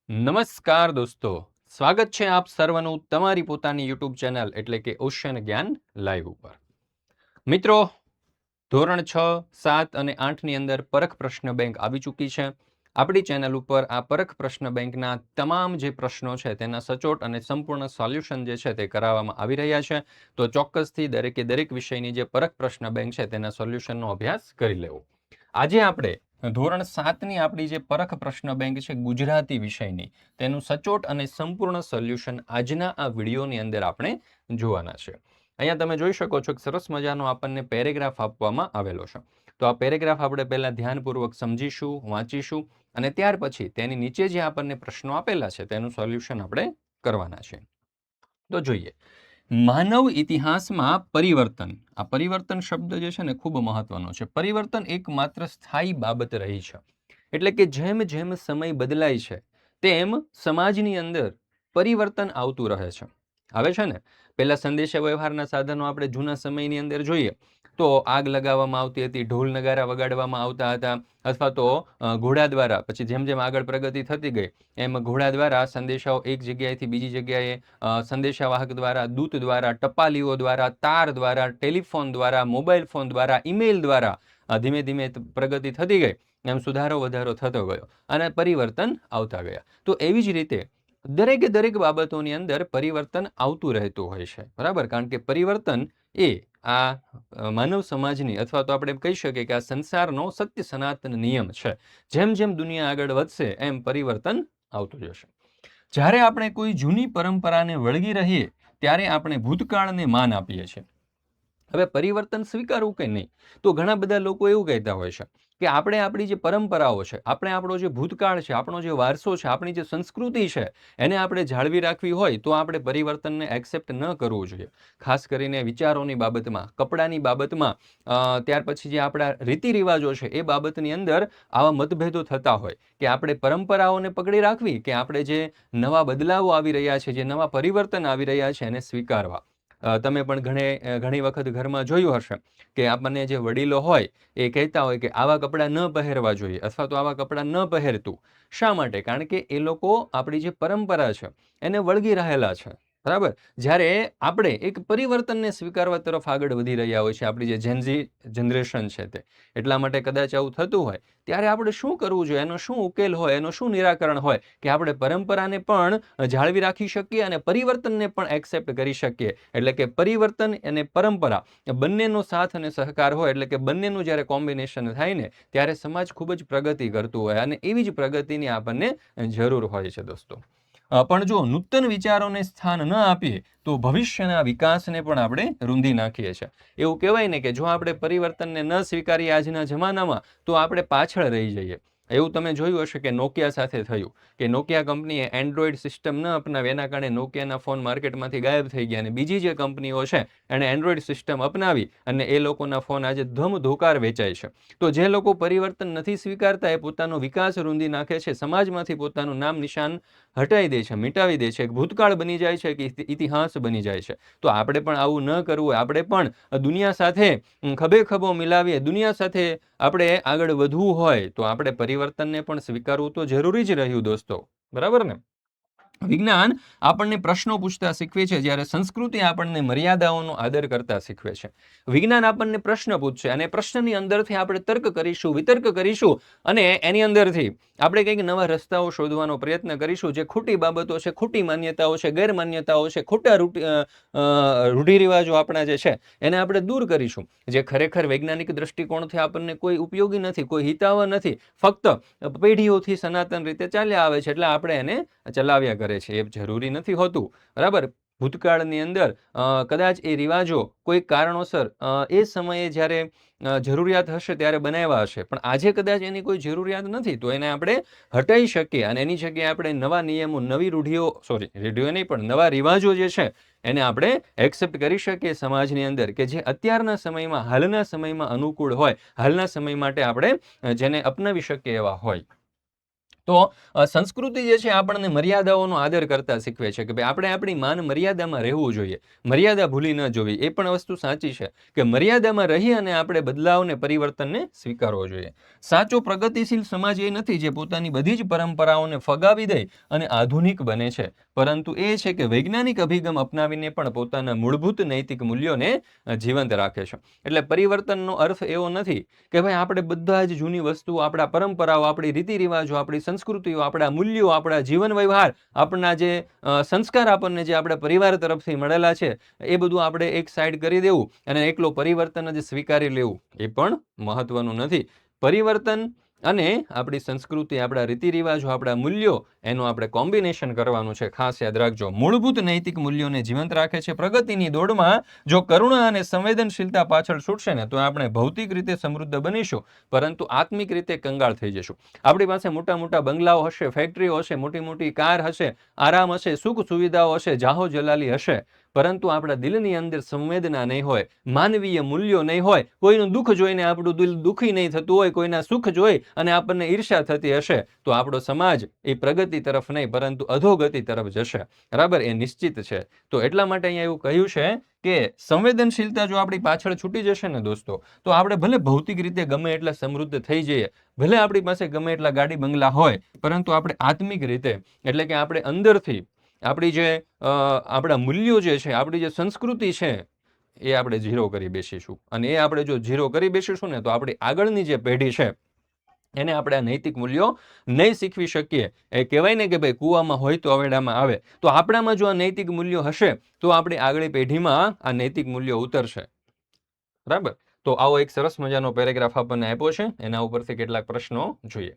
નમસ્કાર દોસ્તો, સ્વાગત છે આપ સર્વનું તમારી પોતાની યુટ્યુબ ચેનલ એટલે કે ઓશન જ્ઞાન લાઈવ ઉપર. મિત્રો, ધોરણ 6, 7 અને 8ની અંદર પરખ પ્રશ્ન બેંક આવી ચૂકી છે. આપણી ચેનલ ઉપર આ પરખ પ્રશ્ન બેંકના તમામ જે પ્રશ્નો છે તેના સચોટ અને સંપૂર્ણ સોલ્યુશન જે છે તે કરાવવામાં આવી રહ્યા છે. તો ચોક્કસથી દરેક વિષયની જે પરખ પ્રશ્ન બેંક છે તેના સોલ્યુશનનો અભ્યાસ કરી લેવો. આજે આપણે ધોરણ 7ની આપણી જે પરખ પ્રશ્ન બેંક છે ગુજરાતી વિષયની, તેનું સચોટ અને સંપૂર્ણ સોલ્યુશન આજના આ વિડીયોની અંદર આપણે જોવાના છે. અહીંયા તમે જોઈ શકો છો કે સરસ મજાનો આપણને પેરેગ્રાફ આપવામાં આવેલો છે. તો આ પેરેગ્રાફ આપણે પહેલા ધ્યાનપૂર્વક સમજીશું, વાંચીશું અને ત્યાર પછી તેની નીચે જે આપણને પ્રશ્નો આપેલા છે તેનું સોલ્યુશન આપણે કરવાના છે. તો જોઈએ, માનવ ઇતિહાસમાં પરિવર્તન. આ પરિવર્તન શબ્દ જે છે ને ખૂબ મહત્વનો છે. પરિવર્તન એકમાત્ર સ્થાયી બાબત રહી છે. એટલે કે જેમ જેમ સમય બદલાય છે તેમ સમાજની અંદર પરિવર્તન આવતું રહે છે. આવે છે ને, પહેલા સંદેશા વ્યવહારના સાધનો આપણે જૂના સમયની અંદર જોઈએ તો આગ લગાવવામાં આવતી હતી, ઢોલ નગારા વગાડવામાં આવતા હતા, અથવા તો ઘોડા દ્વારા. પછી જેમ જેમ આગળ પ્રગતિ થતી ગઈ એમ ઘોડા દ્વારા સંદેશાઓ એક જગ્યાએથી બીજી જગ્યાએ, સંદેશાવાહક દ્વારા, દૂત દ્વારા, ટપાલીઓ દ્વારા, તાર દ્વારા, ટેલિફોન દ્વારા, મોબાઈલ ફોન દ્વારા, ઈમેલ દ્વારા ધીમે ધીમે પ્રગતિ થતી ગઈ એમ સુધારો વધારો થતો ગયો અને પરિવર્તન આવતા ગયા. તો એવી જ રીતે દરેક બાબતોની અંદર પરિવર્તન આવતું રહેતું હોય છે, બરાબર? કારણ કે પરિવર્તન એ આ માનવ સમાજની અથવા તો આપણે કહી શકીએ કે આ સંસારનો સત્ય સનાતન નિયમ છે. જેમ જેમ દુનિયા આગળ વધશે એમ પરિવર્તન આવતું જશે. જ્યારે આપણે કોઈ જૂની પરંપરાને વળગી રહીએ ત્યારે આપણે ભૂતકાળને માન આપીએ છીએ. હવે પરિવર્તન સ્વીકારવું કે નહીં, તો ઘણા બધા લોકો એવું કહેતા હોય છે કે આપણે આપણી જે પરંપરાઓ છે, આપણે આપણો જે ભૂતકાળ છે, આપણો જે વારસો છે, આપણી જે સંસ્કૃતિ છે એને આપણે જાળવી રાખવી હોય તો આપણે પરિવર્તનને એક્સેપ્ટ ન કરવું જોઈએ. ખાસ કરીને વિચારોની બાબતમાં, કપડાની બાબતમાં, ત્યાર પછી જે આપણા રીતિ રિવાજો છે એ બાબતની અંદર આવા મતભેદો થતા હોય કે આપણે પરંપરાઓને પકડી રાખવી કે આપણે જે નવા બદલાવો આવી રહ્યા છે, જે નવા પરિવર્તન આવી રહ્યા છે એને સ્વીકારવા. તમે પણ ઘણી વખત ઘરમાં જોયું હશે કે આપણને જે વડીલો હોય એ કહેતા હોય કે આવા કપડાં ન પહેરવા જોઈએ અથવા તો આવા કપડાં ન પહેરતું. શા માટે? કારણ કે એ લોકો આપણી જે પરંપરા છે એને વળગી રહેલા છે, બરાબર? જ્યારે આપણે એક પરિવર્તનને સ્વીકારવા તરફ આગળ વધી રહ્યા હોય છે, આપણી જે જેનઝી જનરેશન છે તે. એટલા માટે કદાચ આવું થતું હોય ત્યારે આપણે શું કરવું જોઈએ, એનો શું ઉકેલ હોય, એનું શું નિરાકરણ હોય કે આપણે પરંપરાને પણ જાળવી રાખી શકીએ અને પરિવર્તનને પણ એક્સેપ્ટ કરી શકીએ. એટલે કે પરિવર્તન અને પરંપરા બંનેનો સાથ અને સહકાર હોય, એટલે કે બંનેનું જ્યારે કોમ્બિનેશન થાય ને ત્યારે સમાજ ખૂબ જ પ્રગતિ કરતું હોય અને એવી જ પ્રગતિની આપણને જરૂર હોય છે દોસ્તો. પણ જો નૂતન વિચારોને સ્થાન ન આપીએ તો ભવિષ્યના વિકાસને પણ આપણે રૂંધી નાખીએ છીએ. એવું કહેવાય ને કે જો આપણે પરિવર્તનને ન સ્વીકારીએ આજના જમાનામાં તો આપણે પાછળ રહી જઈએ. એવું તમે જોયું હશે કે નોકિયા સાથે થયું કે નોકિયા કંપનીએ એન્ડ્રોઈડ સિસ્ટમ ન અપનાવી, એના કારણે નોકિયાના ફોન માર્કેટમાંથી ગાયબ થઈ ગયા અને બીજી જે કંપનીઓ છે એણે એન્ડ્રોઈડ સિસ્ટમ અપનાવી અને એ લોકોના ફોન આજે ધમધોકાર વેચાય છે. તો જે લોકો પરિવર્તન નથી સ્વીકારતા એ પોતાનો વિકાસ રૂંધી નાખે છે, સમાજમાંથી પોતાનું નામ નિશાન હટાવી દે છે, મિટાવી દે છે, ભૂતકાળ બની જાય છે કે ઇતિહાસ બની જાય છે. તો આપણે પણ આવું ન કરવું હોય. આપણે પણ દુનિયા સાથે ખભે ખભો મિલાવીએ, દુનિયા સાથે આપણે આગળ વધવું હોય તો આપણે પરિવર્તનને પણ સ્વીકારવું તો જરૂરી જ રહ્યું દોસ્તો, બરાબર ને? વિજ્ઞાન આપણને પ્રશ્નો પૂછતા શીખવે છે, જ્યારે સંસ્કૃતિ આપણને મર્યાદાઓનો આદર કરતા શીખવે છે. વિજ્ઞાન આપણને પ્રશ્ન પૂછશે અને પ્રશ્નની અંદરથી આપણે તર્ક કરીશું, વિતર્ક કરીશું અને એની અંદરથી આપણે કંઈક નવા રસ્તાઓ શોધવાનો પ્રયત્ન કરીશું. જે ખોટી બાબતો છે, ખોટી માન્યતાઓ છે, ગેરમાન્યતાઓ છે, ખોટા રૂઢિરિવાજો આપણા જે છે એને આપણે દૂર કરીશું. જે ખરેખર વૈજ્ઞાનિક દ્રષ્ટિકોણથી આપણને કોઈ ઉપયોગી નથી, કોઈ હિતાવહ નથી, ફક્ત પેઢીઓથી સનાતન રીતે ચાલ્યા આવે છે એટલે આપણે એને ચલાવ્યા કરે છે. એ જરૂરી નથી હોતું, બરાબર? ભૂતકાળની અંદર કદાચ એ રિવાજો કોઈ કારણોસર એ સમયે જ્યારે જરૂરિયાત હશે ત્યારે બનાવ્યા હશે, પણ આજે કદાચ એની કોઈ જરૂરિયાત નથી તો એને આપણે હટાવી શકીએ અને એની જગ્યાએ આપણે નવા નિયમો, નવી રૂઢિઓ નહીં પણ નવા રિવાજો જે છે એને આપણે એક્સેપ્ટ કરી શકીએ સમાજની અંદર, કે જે અત્યારના સમયમાં, હાલના સમયમાં અનુકૂળ હોય, હાલના સમય માટે આપણે જેને અપનાવી શકીએ એવા હોય. તો સંસ્કૃતિ જે છે આપણને મર્યાદાઓનો આદર કરતા શીખવે છે કે ભાઈ આપણે આપણી માન મર્યાદામાં રહેવું જોઈએ, મર્યાદા ભૂલી ન જોવી. એ પણ વસ્તુ સાચી છે કે મર્યાદામાં રહી અને આપણે બદલાવને પરિવર્તનને સ્વીકારવો જોઈએ. સાચો પ્રગતિશીલ સમાજ એ નથી જે પોતાની બધી જ પરંપરાઓને ફગાવી દે અને આધુનિક બને છે, પરંતુ એ છે કે વૈજ્ઞાનિક અભિગમ અપનાવીને પણ પોતાના મૂળભૂત નૈતિક મૂલ્યોને જીવંત રાખે છે. એટલે પરિવર્તનનો અર્થ એવો નથી કે ભાઈ આપણે બધા જ જૂની વસ્તુઓ, આપણા પરંપરાઓ, આપણી રીતિ રિવાજો, આપણી સંસ્કૃતિઓ, આપણા મૂલ્યો, આપણા જીવન વ્યવહાર, આપણા જે સંસ્કાર આપણને જે આપણા પરિવાર તરફથી મળેલા છે એ બધું આપણે એક સાઈડ કરી દેવું અને એકલો પરિવર્તન જ સ્વીકારી લેવું એ પણ મહત્વનું નથી. પરિવર્તન અને આપણી સંસ્કૃતિ, આપણા રીતિ રિવાજો, આપણા મૂલ્યો, એનું આપણે કોમ્બિનેશન કરવાનું છે. ખાસ યાદ રાખજો, મૂળભૂત નૈતિક મૂલ્યોને જીવંત રાખે છે. પ્રગતિની દોડમાં જો કરુણા અને સંવેદનશીલતા પાછળ છૂટશે ને તો આપણે ભૌતિક રીતે સમૃદ્ધ બનીશું, પરંતુ આત્મિક રીતે કંગાળ થઈ જશું. આપણી પાસે મોટા મોટા બંગલાઓ હશે, ફેક્ટરીઓ હશે, મોટી મોટી કાર હશે, આરામ હશે, સુખ સુવિધાઓ હશે, જાહો જલાલી હશે, પરંતુ આપણા દિલની અંદર સંવેદના નહીં હોય, માનવીય મૂલ્યો નહીં હોય, કોઈનું દુઃખ જોઈને આપણું દિલ દુઃખી નહીં થતું હોય, કોઈના સુખ જોઈ અને આપણને ઈર્ષા થતી હશે, તો આપણો સમાજ એ પ્રગતિ તરફ નહીં પરંતુ અધોગતિ તરફ જશે. બરાબર, એ નિશ્ચિત છે. તો એટલા માટે અહીંયા એવું કહ્યું છે કે સંવેદનશીલતા જો આપણી પાછળ છૂટી જશે ને દોસ્તો, તો આપણે ભલે ભૌતિક રીતે ગમે એટલા સમૃદ્ધ થઈ જઈએ, ભલે આપણી પાસે ગમે એટલા ગાડી બંગલા હોય, પરંતુ આપણે આત્મિક રીતે, એટલે કે આપણે અંદરથી આપણી જે આપણા મૂલ્યો જે છે, આપણી જે સંસ્કૃતિ છે, એ આપણે ઝીરો કરી બેસીશું. અને એ આપણે જો ઝીરો કરી બેસીશું ને તો આપણી આગળની જે પેઢી છે એને આપણે આ નૈતિક મૂલ્યો નહીં શીખવી શકીએ. એ કહેવાય ને કે ભાઈ કૂવામાં હોય તો અવેડામાં આવે. તો આપણામાં જો આ નૈતિક મૂલ્યો હશે તો આપણી આગળી પેઢીમાં આ નૈતિક મૂલ્યો ઉતરશે. બરાબર, તો આવો એક સરસ મજાનો પેરેગ્રાફ આપણને આપ્યો છે, એના ઉપરથી કેટલાક પ્રશ્નો જોઈએ.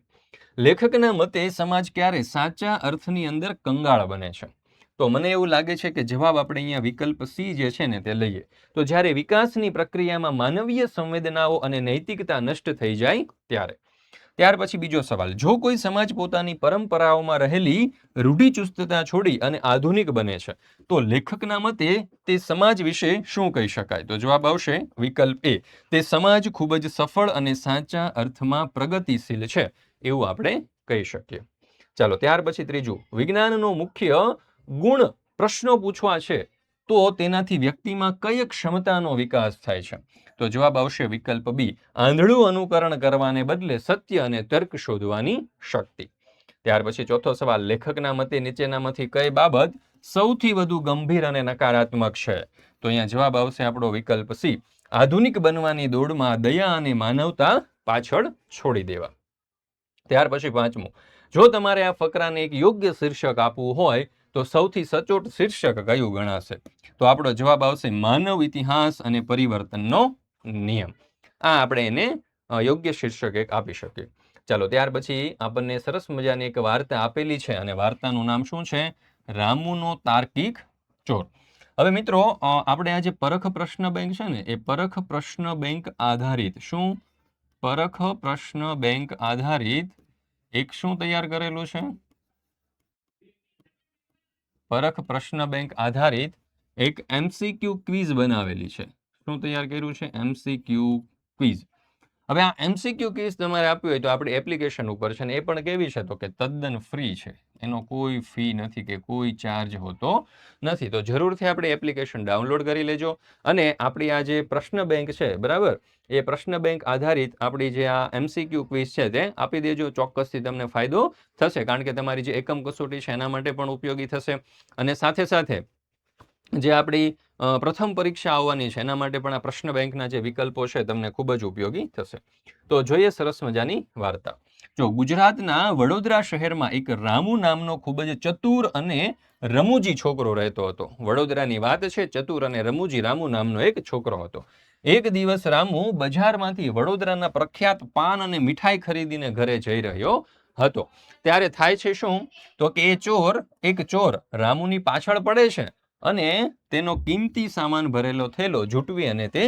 લેખકના મતે સમાજ ક્યારે સાચા અર્થની અંદર કંગાળ બને છે? તો મને એવું લાગે છે કે જવાબ આપણે અહીંયા વિકલ્પ સી જે છે ને તે લઈએ. તો જ્યારે વિકાસની પ્રક્રિયામાં માનવીય સંવેદનાઓ અને નૈતિકતા નષ્ટ થઈ જાય ત્યારે. ત્યાર પછી બીજો સવાલ, જો કોઈ સમાજ પોતાની પરંપરાઓમાં રહેલી રૂઢિચુસ્તતા છોડી અને આધુનિક બને છે તો લેખકના મતે તે સમાજ વિશે શું કહી શકાય? તો જવાબ આવશે વિકલ્પ એ, તે સમાજ ખૂબ જ સફળ અને સાચા અર્થમાં પ્રગતિશીલ છે એવું આપણે કહી શકીએ. ચાલો, ત્યાર પછી ત્રીજું, વિજ્ઞાનનો મુખ્ય ગુણ પ્રશ્નો પૂછવા છે તો તેનાથી વ્યક્તિમાં કઈ ક્ષમતાનો વિકાસ થાય છે? તો જવાબ આવશે વિકલ્પ બી, આંધળું અનુકરણ કરવાને બદલે સત્ય અને તર્ક શોધવાની શક્તિ. ત્યાર પછી ચોથો સવાલ, લેખકના મતે નીચેનામાંથી કઈ બાબત સૌથી વધુ ગંભીર અને નકારાત્મક છે? તો અહીંયા જવાબ આવશે આપણો વિકલ્પ સી, આધુનિક બનવાની દોડમાં દયા અને માનવતા પાછળ છોડી દેવા. ત્યાર પછી પાંચમું, જો તમારે આ ફકરાને એક યોગ્ય શીર્ષક આપવું હોય તો સૌથી સચોટ શીર્ષક કયું ગણાશે? તો આપણો જવાબ આવશે માનવ ઇતિહાસ અને પરિવર્તનનો નિયમ. આ આપણે એને યોગ્ય શીર્ષક એક આપી શકીએ. ચાલો, ત્યાર પછી આપણને સરસ મજાની એક વાર્તા આપેલી છે અને વાર્તાનું નામ શું છે? રામુનો તાર્કિક ચોર. હવે મિત્રો, આપણે આ જે પરખ પ્રશ્ન બેંક છે ને, એ પરખ પ્રશ્ન બેંક આધારિત શું? પરખ પ્રશ્ન બેંક આધારિત એક શું તૈયાર કરેલું છે? પરખ પ્રશ્ન બેંક આધારિત એક MCQ ક્વિઝ બનાવેલી છે. શું તૈયાર કર્યું છે? MCQ quiz. હવે આ MCQ ક્વિઝ તમારે આપવી હોય તો આપણી એપ્લિકેશન ઉપર છે, ને એ પણ કેવી છે? તો કે તદ્દન ફ્રી છે, એનો કોઈ ફી નથી કે કોઈ ચાર્જ હોતો નથી. તો જરૂરથી આપણી એપ્લિકેશન ડાઉનલોડ કરી લેજો અને આપણી આ જે પ્રશ્ન બેંક છે, બરાબર, એ પ્રશ્ન બેંક આધારિત આપણી જે આ MCQ ક્વિઝ છે તે આપી દેજો. ચોક્કસથી તમને ફાયદો થશે, કારણ કે તમારી જે એકમ કસોટી છે એના માટે પણ ઉપયોગી થશે અને સાથે સાથે જે આપણી પ્રથમ પરીક્ષા આવવાની છે એના માટે પણ આ પ્રશ્ન બેંકના જે વિકલ્પો છે તમને ખૂબ જ ઉપયોગી થશે. તો જોઈએ સરસ મજાની વાર્તા. જો ગુજરાતના વડોદરા શહેરમાં એક રામુ નામનો ખૂબ જ ચતુર અને રમૂજી છોકરો રહેતો હતો. વડોદરાની વાત છે, ચતુર અને રમૂજી રામુ નામનો એક છોકરો હતો. એક દિવસ રામુ બજારમાંથી વડોદરાના પ્રખ્યાત પાન અને મીઠાઈ ખરીદીને ઘરે જઈ રહ્યો હતો. ત્યારે થાય છે શું? તો કે એક ચોર રામુની પાછળ પડે છે અને તેનો કિંમતી સામાન ભરેલો થેલો ઝૂંટવી અને તે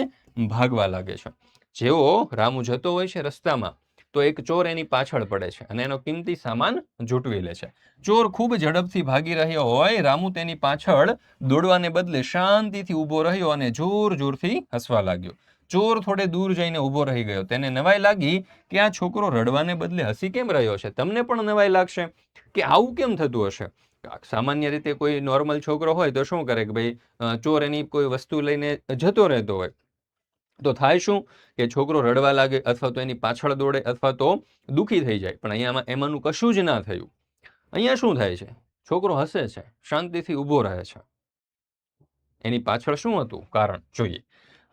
ભાગવા લાગે છે. જેવો રામુ જતો હોય છે રસ્તામાં તો એક ચોર એની પાછળ પડે છે અને એનો કિંમતી સામાન ઝૂંટવી લે છે. ચોર ખૂબ ઝડપથી ભાગી રહ્યો હોય, રામુ તેની પાછળ દોડવાને બદલે શાંતિથી ઊભો રહ્યો અને જોરથી હસવા લાગ્યો. ચોર થોડે દૂર જઈને ઊભો રહી ગયો. તેને નવાઈ લાગી કે આ છોકરો રડવાને બદલે હસી કેમ રહ્યો છે. તમને પણ નવાઈ લાગશે કે આવું કેમ થતું હશે. સામાન્ય રીતે કોઈ નોર્મલ છોકરો હોય તો શું કરે કે ભાઈ ચોર એની કોઈ વસ્તુ લઈને જતો રહેતો હોય તો થાય શું કે છોકરો રડવા લાગે અથવા તો એની પાછળ દોડે અથવા તો દુઃખી થઈ જાય. પણ અહીંયા એમાંનું કશું જ ના થયું. અહીંયા શું થાય છે, છોકરો હસે છે, શાંતિથી ઊભો રહે છે. એની પાછળ શું હતું કારણ જોઈએ.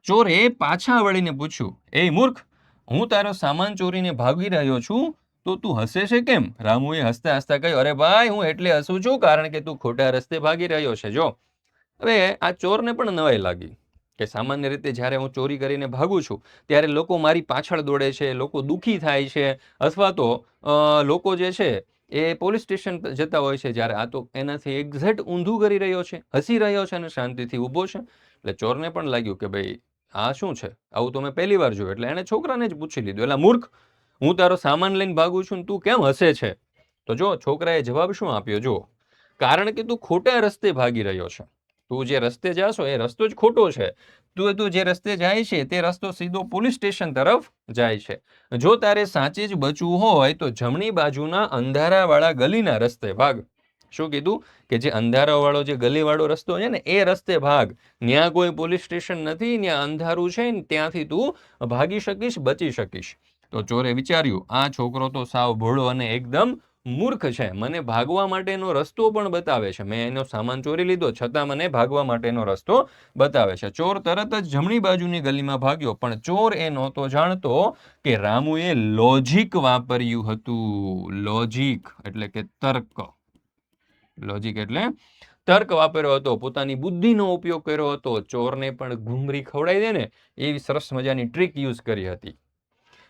ચોરે પાછા વળીને પૂછ્યું, એ મૂર્ખ, હું તારો સામાન ચોરીને ભાગી રહ્યો છું તો તું હસે છે કેમ? રામુએ હસતા હસતા કહ્યું, અરે ભાઈ, હું એટલે હસું છું કારણ કે તું ખોટા રસ્તે ભાગી રહ્યો છે. જો હવે આ ચોરને પણ નવાઈ લાગી કે સામાન્ય રીતે જ્યારે હું ચોરી કરીને ભાગું છું ત્યારે લોકો મારી પાછળ દોડે છે, લોકો દુઃખી થાય છે અથવા તો લોકો જે છે એ પોલીસ સ્ટેશન જતા હોય છે, જ્યારે આ તો એનાથી એક્ઝેક્ટ ઊંધું કરી રહ્યો છે, હસી રહ્યો છે અને શાંતિથી ઊભો છે. એટલે ચોરને પણ લાગ્યું કે ભાઈ આ શું છે, આવું તો મેં પહેલી વાર જોયું. એટલે એણે છોકરાને જ પૂછી લીધું, એટલે મૂર્ખ, હું તારો સામાન લઈને ભાગું છું ને તું કેમ હસે છે? તો જો છોકરાએ જવાબ શું આપ્યો, જો, કારણ કે તું ખોટા રસ્તે ભાગી રહ્યો છે. તું જે રસ્તે જાશો એ રસ્તો જ ખોટો છે. તું જે રસ્તે જાય છે તે રસ્તો સીધો પોલીસ સ્ટેશન તરફ જાય છે. જો તારે સાચે જ બચવું હોય તો જમણી બાજુના અંધારાવાળા ગલીના રસ્તે ભાગ. શું કીધું કે જે અંધારાવાળો જે ગલીવાળો રસ્તો છે ને એ રસ્તે ભાગ. ત્યાં કોઈ પોલીસ સ્ટેશન નથી, ત્યાં અંધારું છે ને ત્યાંથી તું ભાગી શકીશ, બચી શકીશ. તો ચોરે વિચાર્યું, આ છોકરો તો સાવ ભોળો અને એકદમ મૂર્ખ છે. મને ભાગવા માટેનો રસ્તો પણ બતાવે છે. મેં એનો સામાન ચોરી લીધો છતાં મને ભાગવા માટેનો રસ્તો બતાવે છે. ચોર તરત જ જમણી બાજુની ગલીમાં ભાગ્યો. પણ ચોર એ નહોતો જાણતો કે રામુએ લોજિક વાપર્યું હતું. લોજિક એટલે કે તર્ક. લોજિક એટલે તર્ક વાપર્યો હતો, પોતાની બુદ્ધિનો ઉપયોગ કર્યો હતો. ચોરને પણ ઘૂમરી ખવડાવી દે ને એવી સરસ મજાની ટ્રીક યુઝ કરી હતી.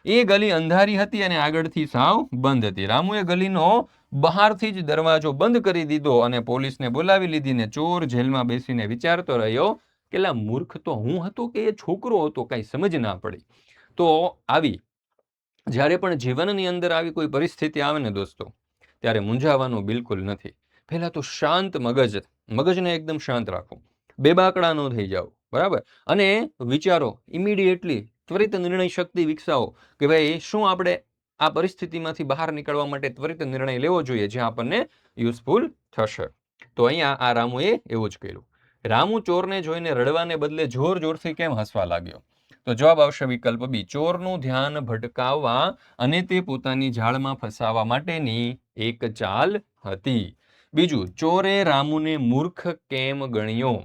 એ ગલી અંધારી હતી અને આગળથી સાવ બંધ હતી. રામુએ ગલીનો બહારથી જ દરવાજો બંધ કરી દીધો અને પોલીસને બોલાવી લીધી. ચોર જેલમાં બેસીને વિચારતો રહ્યો કે લા મૂર્ખ તો હું હતો કે એ છોકરો હતો, કઈ સમજ ના પડી. તો આવી જ્યારે પણ જીવનની અંદર આવી કોઈ પરિસ્થિતિ આવે ને દોસ્તો, ત્યારે મૂંઝાવાનું બિલકુલ નથી. પહેલા તો શાંત મગજને એકદમ શાંત રાખો, બેબાકડા ન થઈ જાઓ, બરાબર, અને વિચારો ઇમિડિયેટલી, ત્વરિત નિર્ણય શક્તિ વિકસાવો કે ભાઈ શું આપણે આ પરિસ્થિતિમાંથી બહાર નીકળવા માટે ત્વરિત નિર્ણય લેવો જોઈએ જે આપણને યુઝફુલ થશે. તો અહીંયા આ રામુએ એવું જ કર્યું. રામુ ચોરને જોઈને રડવાને બદલે જોર જોરથી કેમ હસવા લાગ્યો? તો જવાબ આવશે વિકલ્પ બી, ચોરનું ધ્યાન ભટકાવવા અને તે પોતાની જાળમાં ફસાવા માટેની એક ચાલ હતી. બીજું, ચોરે રામુને મૂર્ખ કેમ ગણ્યો?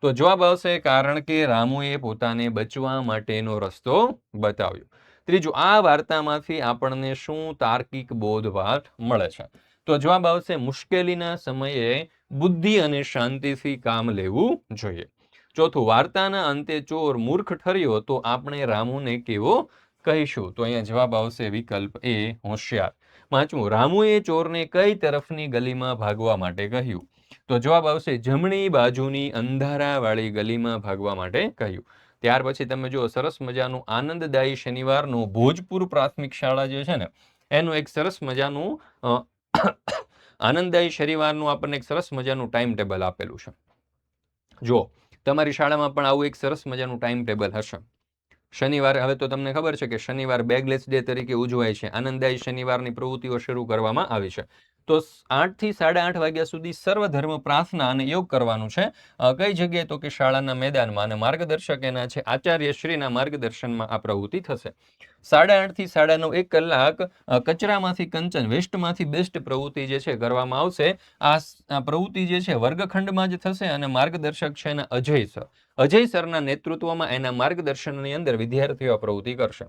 તો જવાબ આવશે કારણ કે રામુએ પોતાને બચવા માટેનો રસ્તો બતાવ્યો. ત્રીજું, આ વાર્તામાંથી આપણને શું તાર્કિક બોધપાઠ મળે છે? તો જવાબ આવશે મુશ્કેલીના સમયે બુદ્ધિ અને શાંતિથી કામ લેવું જોઈએ. ચોથું, વાર્તાના અંતે ચોર મૂર્ખ ઠર્યો તો આપણે રામુને કેવો કહીશું? તો અહીંયા જવાબ આવશે વિકલ્પ એ, હોશિયાર. પાંચમું, રામુએ ચોરને કઈ તરફની ગલીમાં ભાગવા માટે કહ્યું? તો જવાબ આવશે જમણી બાજુની અંધારાવાળી ગલીમાં ભાગવા માટે કહ્યું. ત્યાર પછી તમે જો સરસ મજાનું આનંદદાયી શનિવારનું ભોજપુર પ્રાથમિક શાળા જે છે ને એનું એક સરસ મજાનું આનંદદાયી શનિવારનું આપણને એક સરસ મજાનું ટાઈમ ટેબલ આપેલું છે. જો તમારી શાળામાં પણ આવું એક સરસ મજાનું ટાઈમ ટેબલ હશે. શનિવારે, હવે તો તમને ખબર છે કે શનિવાર બેગલેસ ડે તરીકે ઉજવાય છે. આનંદદાયી શનિવારની પ્રવૃત્તિઓ શરૂ કરવામાં આવી છે. તો 8 થી 8:30 વાગ્યા સુધી સર્વધર્મ પ્રાર્થના અને યોગ કરવાનું છે. કઈ જગ્યાએ? તો કે શાળાના મેદાનમાં. અને માર્ગદર્શક એના છે આચાર્ય શ્રીના માર્ગદર્શનમાં આ પ્રવૃત્તિ થશે. 8:30 થી 9:30 1 કલાક કચરામાંથી કંચન, વેસ્ટમાંથી બેસ્ટ પ્રવૃત્તિ જે છે કરવામાં આવશે. આ પ્રવૃત્તિ જે છે વર્ગખંડમાં જ થશે અને માર્ગદર્શક છે એના અજય સર. અજય સરના નેતૃત્વમાં એના માર્ગદર્શનની અંદર વિદ્યાર્થીઓ પ્રવૃત્તિ કરશે.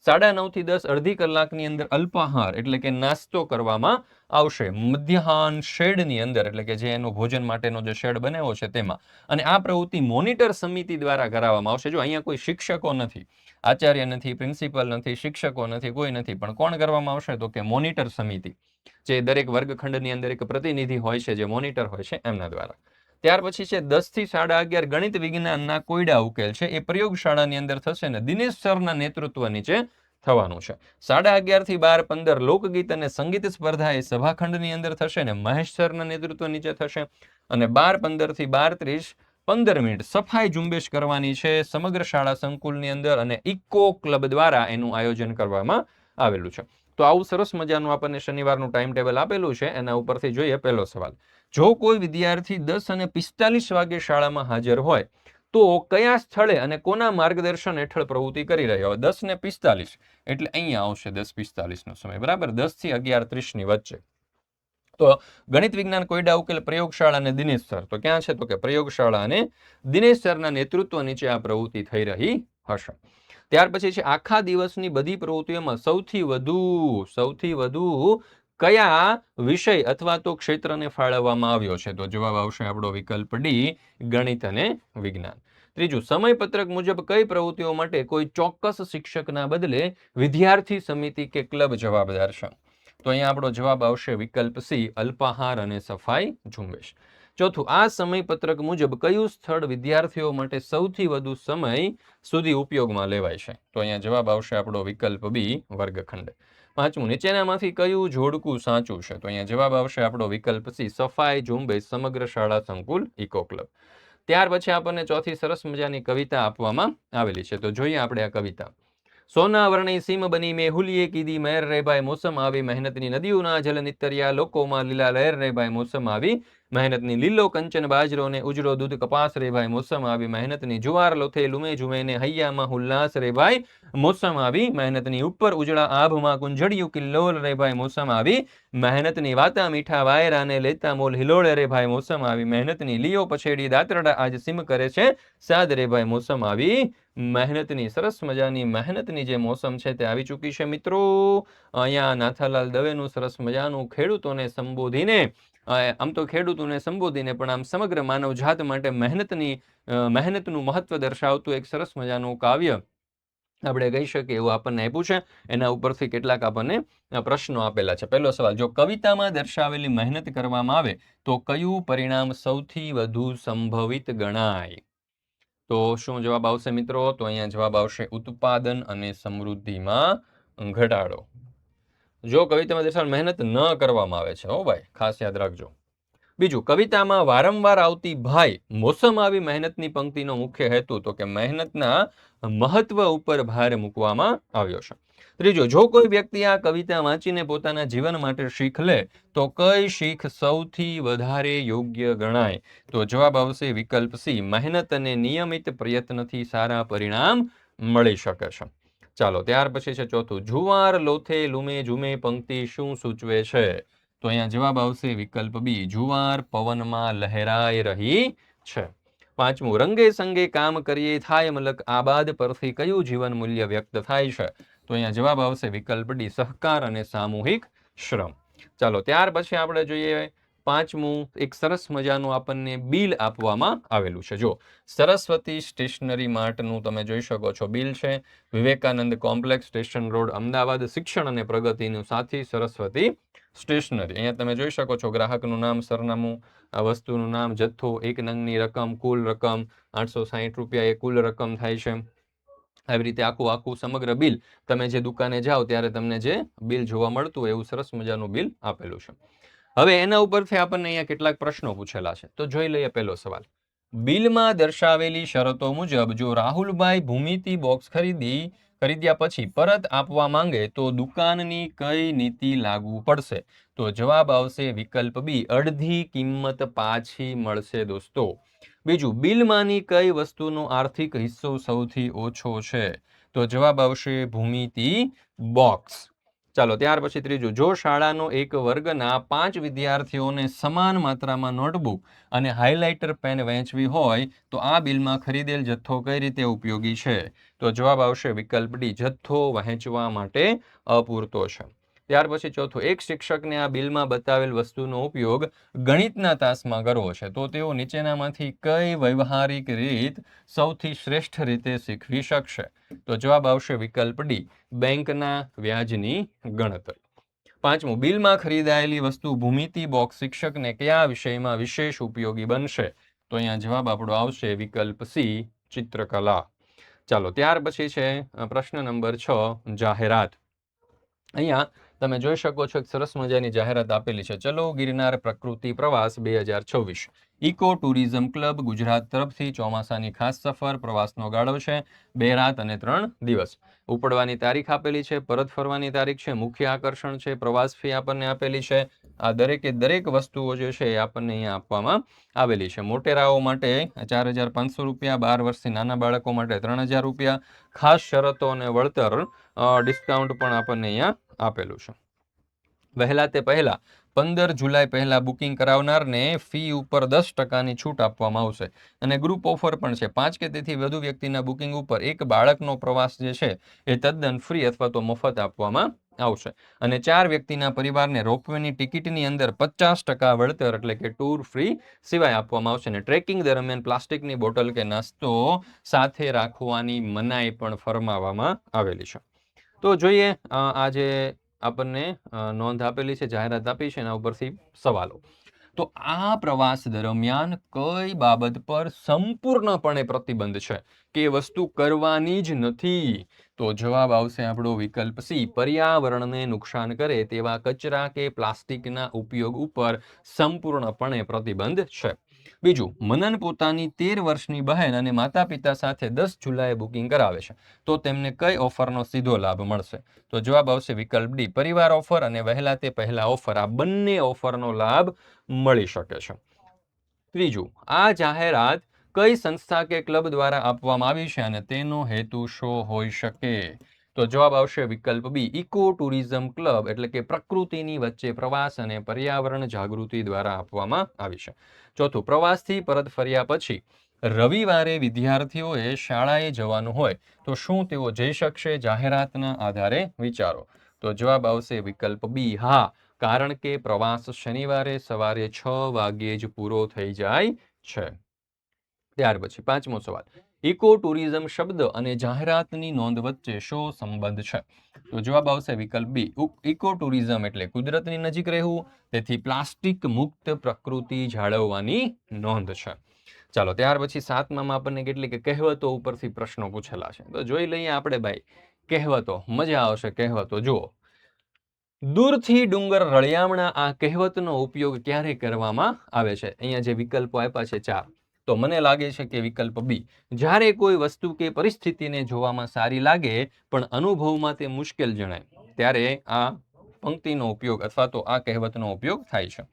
9:30 થી 10 અડધી કલાકની અંદર અલ્પાહાર એટલે કે નાસ્તો કરવામાં આવશે. મધ્યાહન શેડની અંદર એટલે કે જે એનો ભોજન માટેનો જે શેડ બનાવ્યો છે તેમાં. અને આ પ્રવૃત્તિ મોનિટર સમિતિ દ્વારા કરાવવામાં આવશે. જો અહીંયા કોઈ શિક્ષકો નથી, આચાર્ય નથી, પ્રિન્સિપલ નથી, શિક્ષકો નથી, કોઈ નથી, પણ કોણ કરવામાં આવશે? તો કે મોનિટર સમિતિ, જે દરેક વર્ગખંડની અંદર એક પ્રતિનિધિ હોય છે જે મોનિટર હોય છે એમના દ્વારા. ત્યાર પછી છે 10 થી 11:30 ગણિત વિજ્ઞાનના કોયડા ઉકેલ છે. એ પ્રયોગશાળાની અંદર થશે ને દિનેશ સરના નેતૃત્વ નીચે થવાનું છે. 11:30 થી 12:15 લોકગીત અને સંગીત સ્પર્ધા એ સભાખંડની અંદર થશે ને મહેશ સરના નેતૃત્વ નીચે થશે. અને 12:15 થી 12:30 15 મિનિટ સફાઈ ઝુંબેશ કરવાની છે સમગ્ર શાળા સંકુલની અંદર અને ઇકો ક્લબ દ્વારા એનું આયોજન કરવામાં આવેલું છે. તો આવું સરસ મજાનું આપણને શનિવારનું ટાઈમ ટેબલ આપેલું છે. એના ઉપરથી જોઈએ પહેલો સવાલ. જો કોઈ વિદ્યાર્થી 10:45 વાગે શાળામાં હાજર હોય તો કયા સ્થળે અને કોના માર્ગદર્શન હેઠળ પ્રવૃત્તિ કરી રહ્યો હોય? 10:45 એટલે અહીંયા આવશે 10:45 નો સમય, બરાબર, 10 થી 11:30 ની વચ્ચે. તો ગણિત વિજ્ઞાન કોયડા ઉકેલ પ્રયોગશાળા અને દિનેશ સર, તો ક્યાં છે? તો કે પ્રયોગશાળા અને દિનેશ સરના નેતૃત્વ નીચે આ પ્રવૃત્તિ થઈ રહી હશે. ત્યાર પછી છે આખા દિવસની બધી પ્રવૃત્તિઓમાં સૌથી વધુ કયા વિષય અથવા તો ક્ષેત્રને ફાળવવામાં આવ્યો છે? તો જવાબ આવશે આપણો વિકલ્પ ડી, ગણિત અને વિજ્ઞાન. ત્રીજું, સમયપત્રક મુજબ કઈ પ્રવૃત્તિઓ માટે કોઈ ચોક્કસ શિક્ષકના બદલે વિદ્યાર્થી સમિતિ કે ક્લબ જવાબદાર છે? તો અહીંયા આપણો જવાબ આવશે વિકલ્પ સી, અલ્પાહાર અને સફાઈ ઝુંબેશ. ચોથું, આ સમયપત્રક મુજબ કયું સ્થળ વિદ્યાર્થીઓ માટે સૌથી વધુ સમય સુધી ઉપયોગમાં લેવાય છે? તો અહીંયા જવાબ આવશે આપણો વિકલ્પ બી, વર્ગખંડ. પાંચમું, નીચેનામાંથી કયું જોડકું સાચું છે? તો અહીંયા જવાબ આવશે આપણો વિકલ્પ સી, સફાઈ ઝુંબેશ સમગ્ર શાળા સંકુલ ઇકો ક્લબ. ત્યાર પછી આપણને ચોથી સરસ મજાની કવિતા આપવામાં આવેલી છે. તો જોઈએ આપણે આ કવિતા. સોના વર્ણી સીમ બની મેં હુલીએ કીધી મહેર રે ભાઈ મોસમ આવી મહેનતની નદીઓના જલ નિતર્યા લોકોમાં લીલા લહેર રે ભાઈ મોસમ આવી મહેનતની લીલો કંચન બાજરો ને ઉજળો દૂધ કપાસ રે ભાઈ મોસમ આવી મહેનતની જુવાર લોથે લુમે ઝુમે ને હૈયામાં હુલ્લાસ રે ભાઈ મોસમ આવી મહેનતની ઉપર ઉજળા આભમાં કુંજળિયું કિલ્લોલ રે ભાઈ મોસમ આવી મહેનતની વાતા મીઠા વાયરા ને લેતા મોલ હિલોળે રે ભાઈ મોસમ આવી મહેનતની લીયો પછેડી દાતરડા આજ સિમ કરે છે સાદ રે ભાઈ મોસમ આવી મહેનતની. સરસ મજાની મહેનતની જે મોસમ છે તે આવી ચૂકી છે મિત્રો. અહીંયા નાથાલાલ દવેનું સરસ મજાનું ખેડૂતોને સંબોધીને, આમ તો ખેડૂતોને સંબોધીને પણ આમ સમગ્ર માનવજાત માટે મહેનતનું મહત્વ દર્શાવતું એક સરસ મજાનું કાવ્ય આપણે કહી શકીએ એવું આપણને આપ્યું છે. એના ઉપરથી કેટલાક આપણને પ્રશ્નો આપેલા છે. પહેલો સવાલ, જો કવિતામાં દર્શાવેલી મહેનત કરવામાં આવે તો કયું પરિણામ સૌથી વધુ સંભવિત ગણાય? તો શું જવાબ આવશે મિત્રો? તો અહીંયા જવાબ આવશે ઉત્પાદન અને સમૃદ્ધિમાં ઘટાડો. જો કવિતામાં દર્શાવેલ મહેનત ન કરવામાં આવે છે, હો ભાઈ, ખાસ યાદ રાખજો. બીજું, કવિતામાં વારંવાર આવતી ભાઈ મોસમ આવી મહેનતની પંક્તિનો મુખ્ય હેતુ? તો કે મહેનતના મહત્વ ઉપર ભાર મૂકવામાં આવ્યો છે. ત્રીજો, જો કોઈ વ્યક્તિ આ કવિતા વાંચીને પોતાના જીવન માટે શીખ લે તો કઈ શીખ સૌથી વધારે યોગ્ય ગણાય? તો જવાબ આવશે વિકલ્પ સી, મહેનત અને નિયમિત પ્રયત્નથી સારા પરિણામ મળી શકે છે. ચાલો, ત્યાર પછી છે ચોથું, જુવાર લોથે લુમે ઝુમે પંક્તિ શું સૂચવે છે? તો અહીંયા જવાબ આવશે વિકલ્પ બી, જુવાર પવનમાં લહેરાઈ રહી છે. પાંચમું, રંગે સંગે કામ કરીએ થાય મલક આબાદ પરથી કયું જીવન મૂલ્ય વ્યક્ત થાય છે? તો અહીંયા જવાબ આવશે વિકલ્પ ડી, સહકાર અને સામૂહિક શ્રમ. ચાલો, ત્યાર પછી આપણે જોઈએ પાંચમું, એક સરસ મજાનું આપણને બિલ આપવામાં આવેલું છે. જો સરસ્વતી સ્ટેશનરી માર્ટનું તમે જોઈ શકો છો બિલ છે. Vivekananda complex, station road, Ahmedabad. શિક્ષણ અને પ્રગતિનું સાથી સરસ્વતી સ્ટેશનરી. અહીંયા તમે જોઈ શકો છો ગ્રાહકનું નામ, સરનામું, આ વસ્તુનું નામ, જથ્થો, એક નંગની રકમ, કુલ રકમ 860 રૂપિયા એ કુલ રકમ થાય છે. આવી રીતે આખું સમગ્ર બિલ તમે જે દુકાને જાઓ ત્યારે તમને જે બિલ જોવા મળતું હોય એવું સરસ મજાનું બિલ આપેલું છે. હવે એના ઉપરથી આપણને અહીંયા કેટલાક પ્રશ્નો પૂછેલા છે. તો જોઈ લઈએ પહેલો સવાલ. બિલમાં દર્શાવેલી શરતો મુજબ જો રાહુલભાઈ ભૂમિતિ બોક્સ ખરીદ્યા પછી પરત આપવા માંગે તો દુકાનની કઈ નીતિ લાગુ પડશે? તો જવાબ આવશે વિકલ્પ બી, અડધી કિંમત પાછી મળશે દોસ્તો. બીજું, બિલમાંની કઈ વસ્તુનો આર્થિક હિસ્સો સૌથી ઓછો છે? તો જવાબ આવશે ભૂમિતિ બોક્સ. ચાલો, ત્યાર પછી ત્રીજું, જો શાળાનો એક વર્ગના 5 વિદ્યાર્થીઓને સમાન માત્રામાં નોટબુક અને હાઇલાઇટર પેન વહેંચવી હોય તો આ બિલમાં ખરીદેલ જથ્થો કઈ રીતે ઉપયોગી છે? તો જવાબ આવશે વિકલ્પ ડી, જથ્થો વહેંચવા માટે અપૂરતો છે. ત્યાર પછી ચોથું, એક શિક્ષકને આ બિલમાં બતાવેલ વસ્તુનો ઉપયોગ ગણિતના તાસમાં કરવો છે તો તેઓ નીચેનામાંથી કઈ વ્યવહારિક રીત સૌથી શ્રેષ્ઠ રીતે શીખવી શકશે? તો જવાબ આવશે વિકલ્પ ડી, બેંકના વ્યાજની ગણતરી. પાંચમું, બિલમાં ખરીદાયેલી વસ્તુ ભૂમિતિ બોક્સ શિક્ષકને કયા વિષયમાં વિશેષ ઉપયોગી બનશે? તો અહીંયા જવાબ આપણો આવશે વિકલ્પ સી, ચિત્રકલા. ચાલો, ત્યાર પછી છે પ્રશ્ન નંબર 6, જાહેરાત. અહીંયા તમે જોઈ શકો છો એક સરસ મજાની જાહેરાત આપેલી છે, ચલો ગિરનાર પ્રકૃતિ પ્રવાસ 2024, ઇકો ટુરિઝમ ક્લબ ગુજરાત તરફથી ચોમાસાની ખાસ સફર. પ્રવાસનો ગાળો છે 2 રાત અને 3 દિવસ. ઉપડવાની તારીખ આપેલી છે, પરત ફરવાની તારીખ છે, મુખ્ય આકર્ષણ છે, પ્રવાસ ફી આપણને આપેલી છે. આ દરેકે દરેક વસ્તુઓ જે છે એ આપણને અહીંયા આપવામાં આવેલી છે. મોટેરાઓ માટે 4,500 રૂપિયા, 12 વર્ષથી નાના બાળકો માટે 3,000 રૂપિયા. ખાસ શરતો અને વળતર ડિસ્કાઉન્ટ પણ આપણને અહીંયા આપેલું છે. વહેલા તે પહેલા 15 જુલાઈ પહેલા બુકિંગ કરાવનારને ફી ઉપર 10%ની છૂટ આપવામાં આવશે. અને ગ્રુપ ઓફર પણ છે. 5 કે તેથી વધુ વ્યક્તિના બુકિંગ ઉપર એક બાળકનો પ્રવાસ જે છે એ તદ્દન ફ્રી અથવા તો મફત આપવામાં આવશે. અને 4 વ્યક્તિના પરિવારને રોપવેની ટિકિટની અંદર 50% વળતર એટલે કે ટૂર ફ્રી સિવાય આપવામાં આવશે. અને ટ્રેકિંગ દરમિયાન પ્લાસ્ટિકની બોટલ કે નાસ્તો સાથે રાખવાની મનાઈ પણ ફરમાવવામાં આવેલી છે. તો જોઈએ આ જે આપણને નોંધ આપેલી છે, જાહેરાત આપી છે, એના ઉપરથી સવાલો. તો આ પ્રવાસ દરમિયાન કઈ બાબત પર સંપૂર્ણપણે પ્રતિબંધ છે કે એ વસ્તુ કરવાની જ નથી? તો જવાબ આવશે આપણો વિકલ્પ સી, પર્યાવરણને નુકસાન કરે તેવા કચરા કે પ્લાસ્ટિકના ઉપયોગ ઉપર સંપૂર્ણપણે પ્રતિબંધ છે. બીજું, મનન પોતાની 13 વર્ષની બહેન અને માતા પિતા સાથે 10 જુલાઈએ બુકિંગ કરાવે છે, તો તેમને કઈ ઓફરનો સીધો લાભ મળશે? તો જવાબ આવશે વિકલ્પ ડી, પરિવાર ઓફર અને વહેલા તે પહેલા ઓફર. આ બંને ઓફરનો લાભ મળી શકે છે. ત્રીજું, આ જાહેરાત કઈ સંસ્થા કે ક્લબ દ્વારા આપવામાં આવી છે અને તેનો હેતુ શું હોઈ શકે? તો જવાબ આવશે વિકલ્પ બી, ઇકો ટુરિઝમ ક્લબ એટલે કે પ્રકૃતિની વચ્ચે પ્રવાસ અને પર્યાવરણ જાગૃતિ દ્વારા આપવામાં આવી છે. ચોથું, પ્રવાસથી પરત ફર્યા પછી રવિવારે વિદ્યાર્થીઓએ શાળાએ જવાનું હોય તો શું તેઓ જઈ શકશે? જાહેરાતના આધારે વિચારો. તો જવાબ આવશે વિકલ્પ બી, હા, કારણ કે પ્રવાસ શનિવારે સવારે 6 વાગ્યે જ પૂરો થઈ જાય છે. ત્યાર પછી 5મો સવાલ, ઇકો ટુરિઝમ શબ્દ અને જાહેરાતની નોંધ વચ્ચે શો સંબંધ છે? તો જવાબ આવશે વિકલ્પ બી, ઇકો ટુરિઝમ એટલે કુદરતની નજીક રહેવું, તેથી પ્લાસ્ટિક મુક્ત પ્રકૃતિ જાળવવાની નોંધ છે. ચાલો, ત્યાર પછી 7મામાં આપણને કેટલીક કહેવતો ઉપરથી પ્રશ્નો પૂછેલા છે, તો જોઈ લઈએ આપણે ભાઈ કહેવતો. મજા આવશે કહેવતો. જુઓ, દૂરથી ડુંગર રળિયામણા, આ કહેવતનો ઉપયોગ ક્યારે કરવામાં આવે છે? અહીંયા જે વિકલ્પો આપ્યા છે 4, તો મને લાગે છે કે વિકલ્પ બી, જ્યારે કોઈ વસ્તુ કે પરિસ્થિતિને જોવામાં સારી લાગે પણ અનુભવમાં તે મુશ્કેલ જણાય ત્યારે આ પંક્તિનો ઉપયોગ અથવા તો આ કહેવતનો ઉપયોગ થાય છે.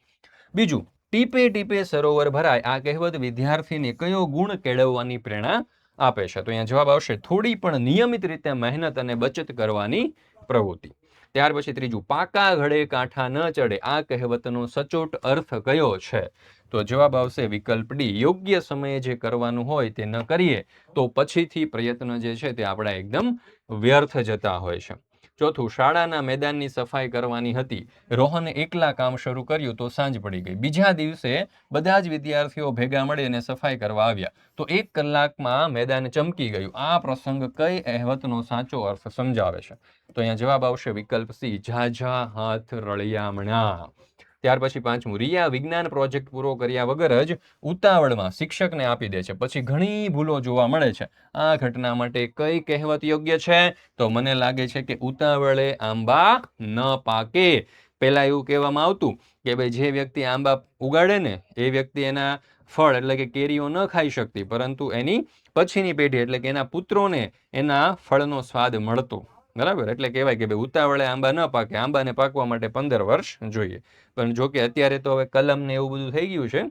બીજું, ટીપે ટીપે સરોવર ભરાય, આ કહેવત વિદ્યાર્થીને કયો ગુણ કેળવવાની પ્રેરણા આપે છે? તો અહીંયા જવાબ આવશે થોડી પણ નિયમિત રીતે મહેનત અને બચત કરવાની પ્રવૃત્તિ. ત્યાર પછી ત્રીજું, પાકા ઘડે કાંઠા ન ચડે, આ કહેવતનો સચોટ અર્થ કયો છે? તો જવાબ આવશે વિકલ્પ ડી, યોગ્ય સમયે જે કરવાનું હોય તે ન કરીએ તો પછીથી પ્રયત્ન જે છે તે આપણા એકદમ વ્યર્થ જતા હોય છે. ચોથું, શાળાના મેદાનની સફાઈ કરવાની હતી, રોહને એકલા કામ શરૂ કર્યું તો સાંજ પડી ગઈ. બીજા દિવસે બધા જ વિદ્યાર્થીઓ ભેગા મળી અને સફાઈ કરવા આવ્યા તો 1 કલાકમાં મેદાન ચમકી ગયું. આ પ્રસંગ કઈ કહેવતનો સાચો અર્થ સમજાવે છે? તો અહીંયા જવાબ આવશે વિકલ્પ સી, ઝાઝા હાથ રળિયામણા. ત્યાર પછી 5મું, રિયા વિજ્ઞાન પ્રોજેક્ટ પૂરો કર્યા વગર જ ઉતાવળમાં શિક્ષકને આપી દે છે, પછી ઘણી ભૂલો જોવા મળે છે. આ ઘટના માટે કઈ કહેવત યોગ્ય છે? તો મને લાગે છે કે ઉતાવળે આંબા ન પાકે. પહેલા એવું કહેવામાં આવતું કે ભાઈ જે વ્યક્તિ આંબા ઉગાડે ને એ વ્યક્તિ એના ફળ એટલે કે કેરીઓ ન ખાઈ શકતી, પરંતુ એની પછીની પેઢી એટલે કે એના પુત્રોને એના ફળનો સ્વાદ મળતો. બરાબર, એટલે કહેવાય કે ભાઈ ઉતાવળે આંબા ન પાકે, આંબાને પાકવા માટે 15 વર્ષ જોઈએ. પણ જો કે અત્યારે તો હવે કલમ ને એવું બધું થઈ ગયું છે,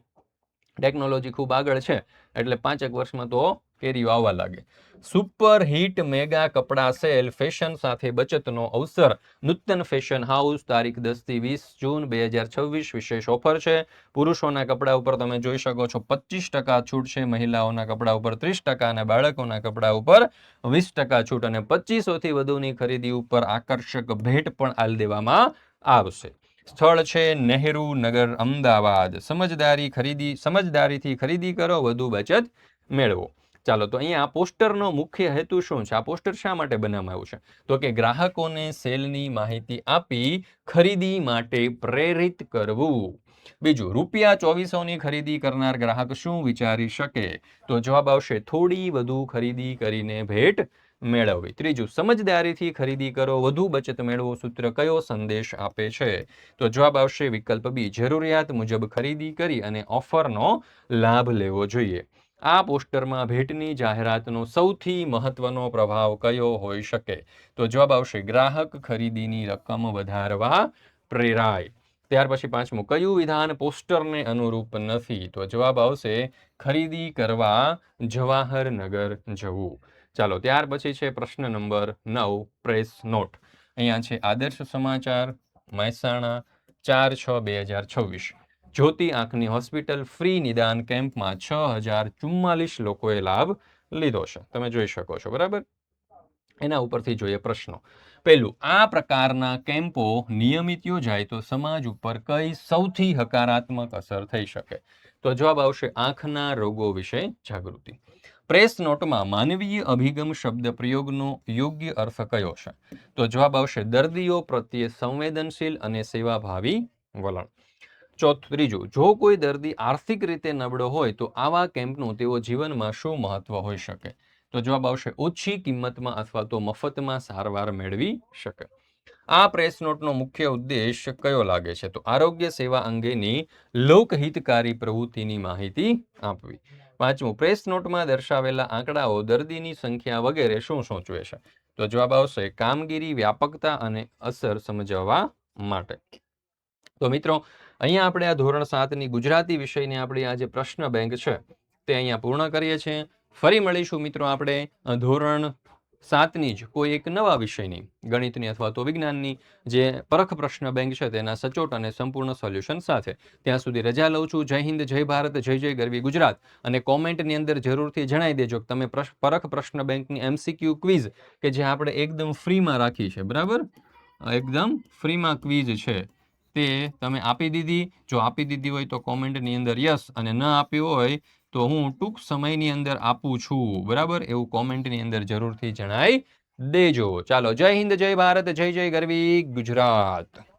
ટેકનોલોજી ખૂબ આગળ છે, એટલે 5 વર્ષમાં તો કેરીઓ આવવા લાગે. સુપર હિટ મેગા કપડા સેલ, ફેશન સાથે બચતનો અવસર, નૂતન ફેશન હાઉસ, તારીખ 10 થી 20 જૂન 2026, વિશેષ ઓફર છે. પુરુષોના કપડા ઉપર તમે જોઈ શકો છો 25% છૂટ છે, મહિલાઓના કપડા ઉપર 30% અને બાળકોના કપડા ઉપર 20% છૂટ, અને 2500 થી વધુની ખરીદી ઉપર આકર્ષક ભેટ પણ આલ દેવામાં આવશે. સ્થળ છે નહેરુ નગર, અમદાવાદ. સમજદારીથી ખરીદી કરો, વધુ બચત મેળવો. ચાલો, તો અહીંયા પોસ્ટરનો મુખ્ય હેતુ શું છે? આ પોસ્ટર શા માટે બનાવવામાં આવ્યું છે? તો કે ગ્રાહકોને સેલની માહિતી આપી ખરીદી માટે પ્રેરિત કરવું. બીજું, ₹2400ની ખરીદી કરનાર ગ્રાહક શું વિચારી શકે? તો જવાબ આવશે થોડી વધુ ખરીદી કરીને ભેટ મેળવવી. ત્રીજું, સમજદારીથી ખરીદી કરો, વધુ બચત મેળવો સૂત્ર કયો સંદેશ આપે છે? તો જવાબ આવશે વિકલ્પ બી, જરૂરિયાત મુજબ ખરીદી કરી અને ઓફરનો લાભ લેવો જોઈએ. આ પોસ્ટરમાં ભેટની જાહેરાતનો સૌથી મહત્વનો પ્રભાવ કયો હોઈ શકે? તો જવાબ આવશે ગ્રાહક ખરીદીની રકમ વધારવા પ્રેરાય. ત્યાર પછી પાંચમું, કયું વિધાન પોસ્ટરને અનુરૂપ નથી? તો જવાબ આવશે ખરીદી કરવા જવાહરનગર જવું. ચાલો, ત્યાર પછી છે પ્રશ્ન નંબર 9, પ્રેસ નોટ. અહીંયા છે આદર્શ સમાચાર, મહેસાણા, 4/6/2026. જ્યોતિ આંખની હોસ્પિટલ ફ્રી નિદાન કેમ્પમાં 6044 લોકોએ લાભ લીધો છે. તમે જોઈ શકો છો, બરાબર. એના ઉપરથી જોઈએ પ્રશ્નો. પહેલું, આ પ્રકારના કેમ્પો નિયમિત યોજાય તો સમાજ ઉપર કઈ સૌથી હકારાત્મક અસર થઈ શકે? તો જવાબ આવશે આંખના રોગો વિશે જાગૃતિ. પ્રેસ નોટમાં માનવીય અભિગમ શબ્દ પ્રયોગનો યોગ્ય અર્થ કયો છે? તો જવાબ આવશે દર્દીઓ પ્રત્યે સંવેદનશીલ અને સેવાભાવી વલણ. ત્રીજું, જો કોઈ દર્દી આર્થિક રીતે નબળો હોય તો આવા કેમ્પનું તેઓ જીવનમાં શું મહત્વ હોઈ શકે? તો જવાબ આવશે ઓછી કિંમતમાં અથવા તો મફતમાં સારવાર મેળવી શકે. આ પ્રેસ નોટનો મુખ્ય ઉદ્દેશ કયો લાગે છે? તો આરોગ્ય સેવા અંગેની લોકહિતકારી પ્રવૃત્તિની માહિતી આપવી. પાંચમું, પ્રેસ નોટમાં દર્શાવેલા આંકડાઓ દર્દીની સંખ્યા વગેરે શું સૂચવે છે? તો જવાબ આવશે કામગીરી, વ્યાપકતા અને અસર સમજાવવા માટે. તો મિત્રો, અહીંયા આપણે આ ધોરણ 7ની ગુજરાતી વિષયની આપણી આ જે પ્રશ્ન બેંક છે તે અહીંયા પૂર્ણ કરીએ છીએ. ફરી મળીશું મિત્રો આપણે ધોરણ 7ની જ કોઈ એક નવા વિષયની, ગણિતની અથવા તો વિજ્ઞાનની જે પરખ પ્રશ્ન બેંક છે તેના સચોટ અને સંપૂર્ણ સોલ્યુશન સાથે. ત્યાં સુધી રજા લઉં છું. જય હિન્દ, જય ભારત, જય જય ગરવી ગુજરાત. અને કોમેન્ટની અંદર જરૂરથી જણાવી દેજો કે તમે પરખ પ્રશ્ન બેંકની MCQ ક્વિઝ કે જે આપણે એકદમ ફ્રીમાં રાખી છે, બરાબર, એકદમ ફ્રીમાં ક્વિઝ છે, તે તમે આપી દીધી. જો આપી દીધી હોય તો કોમેન્ટની અંદર યસ, અને ન આપી હોય તો હું ટૂંક સમયની અંદર આપું છું, બરાબર, એવું કોમેન્ટની અંદર જરૂરથી જણાવી દેજો. ચાલો, જય હિન્દ, જય ભારત, જય જય ગરવી ગુજરાત.